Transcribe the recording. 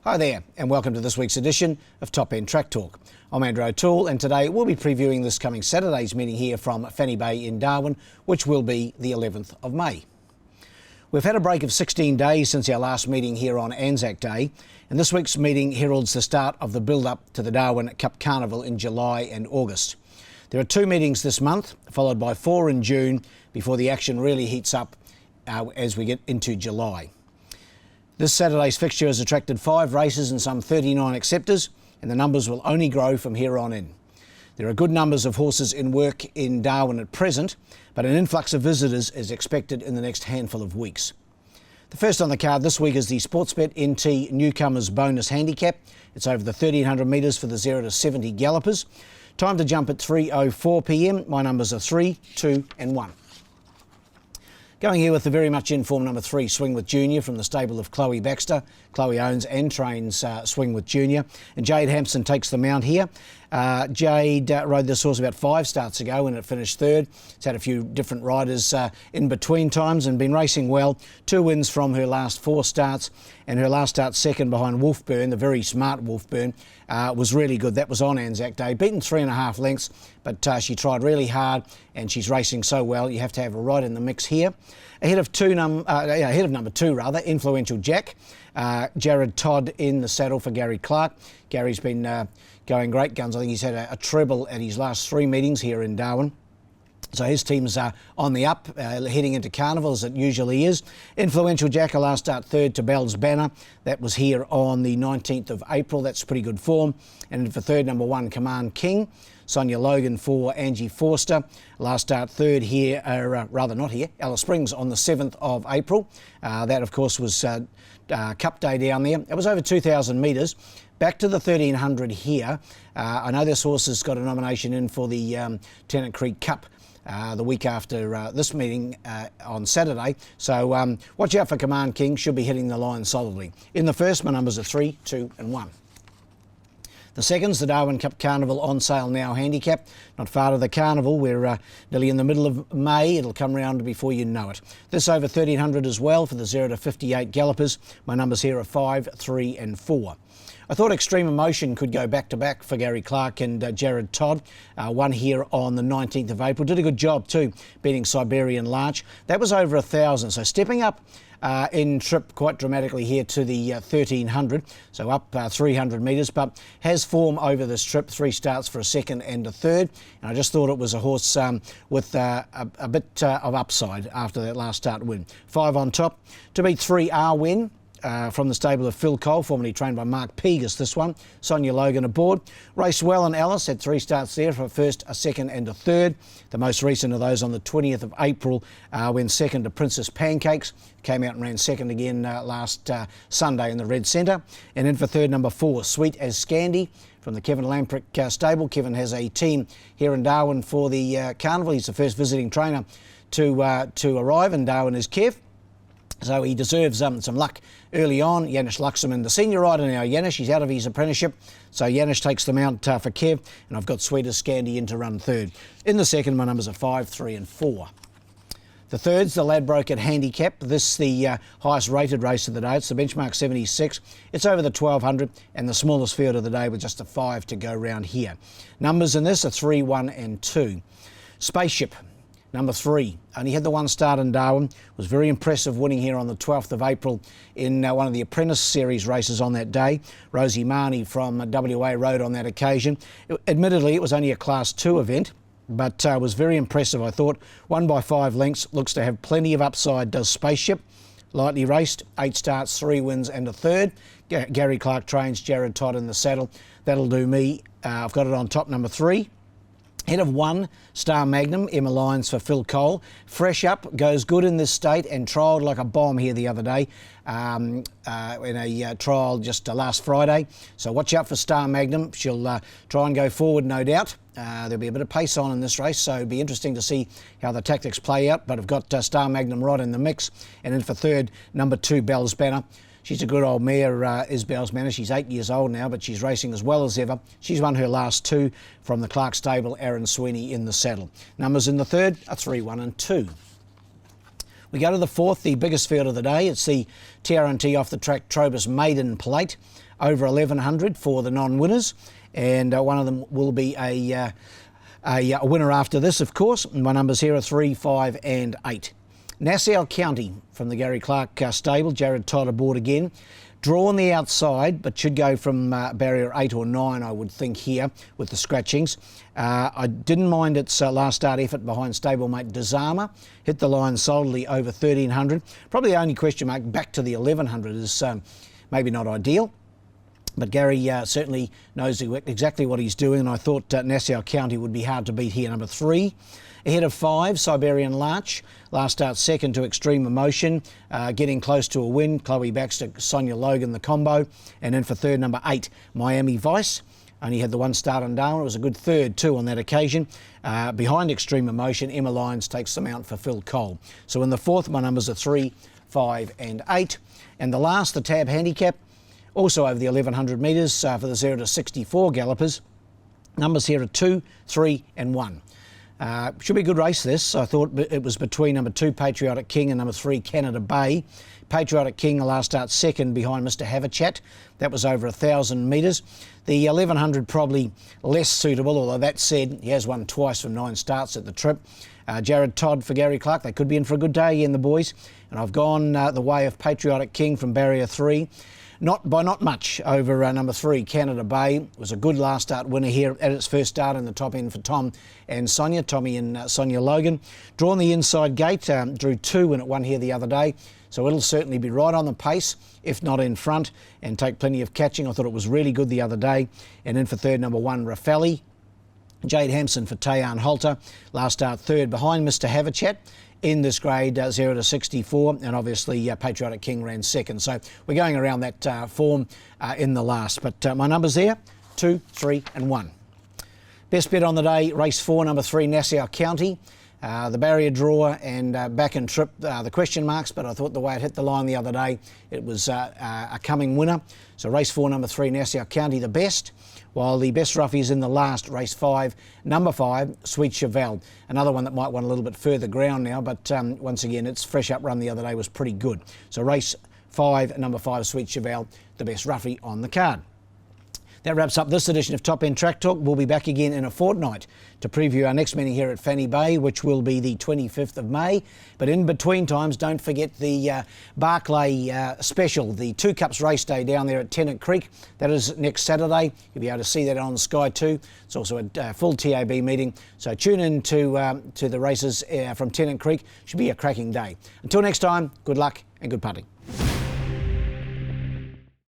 Hi there, and welcome to this week's edition of Top End Track Talk. I'm Andrew O'Toole, and today we'll be previewing this coming Saturday's meeting here from Fanny Bay in Darwin, which will be the 11th of May. We've had a break of 16 days since our last meeting here on Anzac Day, and this week's meeting heralds the start of the build-up to the Darwin Cup Carnival in July and August. There are 2 meetings this month, followed by 4 in June, before the action really heats up as we get into July. This Saturday's fixture has attracted 5 races and some 39 acceptors, and the numbers will only grow from here on in. There are good numbers of horses in work in Darwin at present, but an influx of visitors is expected in the next handful of weeks. The first on the card this week is the Sportsbet NT Newcomers Bonus Handicap. It's over the 1300 metres for the 0 to 70 gallopers. Time to jump at 3:04 p.m. My numbers are 3, 2 and 1. Going here with the very much in form number 3, Swing with Junior, from the stable of Chloe Baxter. Chloe owns and trains Swing with Junior. And Jade Hampson takes the mount here. Jade rode this horse about 5 starts ago when it finished 3rd. It's had a few different riders in between times and been racing well. 2 wins from her last 4 starts, and her last start second behind Wolfburn, the very smart Wolfburn, was really good. That was on Anzac Day. Beaten 3.5 lengths, but she tried really hard and she's racing so well. You have to have her right in the mix here. Ahead of number 2, Influential Jack. Jared Todd in the saddle for Gary Clark. Gary's been going great guns. I think he's had a treble at his last 3 meetings here in Darwin. So his team's on the up, heading into Carnival as it usually is. Influential Jack, a last start 3rd to Bell's Banner. That was here on the 19th of April. That's pretty good form. And for 3rd, number 1, Command King. Sonia Logan for Angie Forster. Last start 3rd here, not here, Alice Springs on the 7th of April. That, of course, was Cup Day down there. It was over 2,000 metres. Back to the 1300 here. I know this horse has got a nomination in for the Tennant Creek Cup the week after this meeting on Saturday. So watch out for Command King. Should be hitting the line solidly. In the first, my numbers are 3, 2 and 1. The second's the Darwin Cup Carnival on sale now handicap. Not far to the carnival. We're nearly in the middle of May. It'll come round before you know it. This over 1300 as well for the 0 to 58 gallopers. My numbers here are 5, 3 and 4. I thought Extreme Emotion could go back-to-back for Gary Clark and Jared Todd. One here on the 19th of April. Did a good job too, beating Siberian Larch. That was over 1,000, so stepping up in trip quite dramatically here to the 1300, so up 300 metres, but has form over this trip, 3 starts for a 2nd and a 3rd, and I just thought it was a horse with a bit of upside after that last start win. 5 on top. To beat 3 Win. From the stable of Phil Cole, formerly trained by Mark Pegas, this one. Sonia Logan aboard. Raced well in Alice, had 3 starts there for a 1st, a 2nd and a 3rd. The most recent of those on the 20th of April when 2nd to Princess Pancakes. Came out and ran 2nd again last Sunday in the Red Centre. And in for 3rd, number 4, Sweet as Scandy, from the Kevin Lamprick stable. Kevin has a team here in Darwin for the Carnival. He's the first visiting trainer to arrive, and Darwin is Kev. So he deserves some luck early on. Yanis Luxemon, the senior rider now. Yanis, he's out of his apprenticeship. So Yanis takes the mount for Kev, and I've got Sweet as Scandy in to run 3rd. In the second, my numbers are 5, 3 and 4. The third's the Ladbroke at handicap. This the highest rated race of the day. It's the benchmark 76. It's over the 1200 and the smallest field of the day with just a 5 to go round here. Numbers in this are 3, 1 and 2. Spaceship. Number 3, only had the 1 start in Darwin, was very impressive winning here on the 12th of April in one of the Apprentice Series races on that day. Rosie Marnie from WA rode on that occasion. Admittedly, it was only a Class 2 event, but was very impressive, I thought. 1 by 5 lengths, looks to have plenty of upside, does Spaceship. Lightly raced, 8 starts, 3 wins and a 3rd. Gary Clark trains Jared Todd in the saddle. That'll do me. I've got it on top, number 3. Head of 1, Star Magnum, Emma Lyons for Phil Cole. Fresh up, goes good in this state and trialled like a bomb here the other day in a trial just last Friday. So watch out for Star Magnum. She'll try and go forward, no doubt. There'll be a bit of pace on in this race, so it'll be interesting to see how the tactics play out. But I've got Star Magnum right in the mix. And then for 3rd, number 2, Bell's Banner. She's a good old mare, is Bell's Banner. She's 8 years old now, but she's racing as well as ever. She's won her last 2 from the Clark stable, Aaron Sweeney in the saddle. Numbers in the 3rd are 3, 1 and 2. We go to the 4th, the biggest field of the day. It's the TRNT off the track Trobus Maiden Plate. over 1100 for the non-winners, and one of them will be a winner after this, of course. My numbers here are 3, 5 and 8. Nassau County from the Gary Clark stable. Jared Todd aboard again. Draw on the outside, but should go from barrier 8 or 9, I would think, here with the scratchings. I didn't mind its last start effort behind stablemate Disarmer. Hit the line solidly over 1300. Probably the only question mark back to the 1100 is maybe not ideal. But Gary certainly knows exactly what he's doing, and I thought Nassau County would be hard to beat here. Number 3. Ahead of 5, Siberian Larch. Last start second to Extreme Emotion, getting close to a win. Chloe Baxter, Sonia Logan, the combo. And then for third, number 8, Miami Vice. Only had the one start on Darwin. It was a good third too on that occasion. Behind Extreme Emotion, Emma Lyons takes them out for Phil Cole. So in the fourth, my numbers are 3, 5 and 8. And the last, the Tab Handicap, also over the 1100 metres for the 0 to 64 gallopers. Numbers here are 2, 3 and 1. Should be a good race, this. I thought it was between number 2, Patriotic King, and number 3, Canada Bay. Patriotic King, the last start second behind Mr. Havachat. That was over 1,000 metres. The 1100 probably less suitable, although that said, he has won twice from 9 starts at the trip. Jared Todd for Gary Clark. They could be in for a good day in the boys. And I've gone the way of Patriotic King from barrier 3. Not much over number 3, Canada Bay. It was a good last start winner here at its first start in the top end for Tom and Sonia, Tommy and Sonia Logan. Drawn the inside gate, drew 2 when it won here the other day. So it'll certainly be right on the pace, if not in front, and take plenty of catching. I thought it was really good the other day. And then for third, number 1, Rafali. Jade Hampson for Tayan Holter. Last start third behind Mr. Havachat in this grade 0 to 64, and obviously Patriotic King ran second. So we're going around that form in the last. But my numbers there, 2, 3 and 1. Best bet on the day, race 4, number 3, Nassau County. The barrier draw and back and trip, the question marks, but I thought the way it hit the line the other day, it was a coming winner. So race 4, number 3, Nassau County, the best. While the best roughie is in the last, race 5, number 5, Sweet Chevelle. Another one that might want a little bit further ground now, but once again, its fresh up run the other day was pretty good. So race 5, number 5, Sweet Chevelle, the best roughie on the card. That wraps up this edition of Top End Track Talk. We'll be back again in a fortnight to preview our next meeting here at Fanny Bay, which will be the 25th of May. But in between times, don't forget the Barclay special, the 2 Cups race day down there at Tennant Creek. That is next Saturday. You'll be able to see that on Sky 2. It's also a full TAB meeting. So tune in to the races from Tennant Creek. Should be a cracking day. Until next time, good luck and good punting.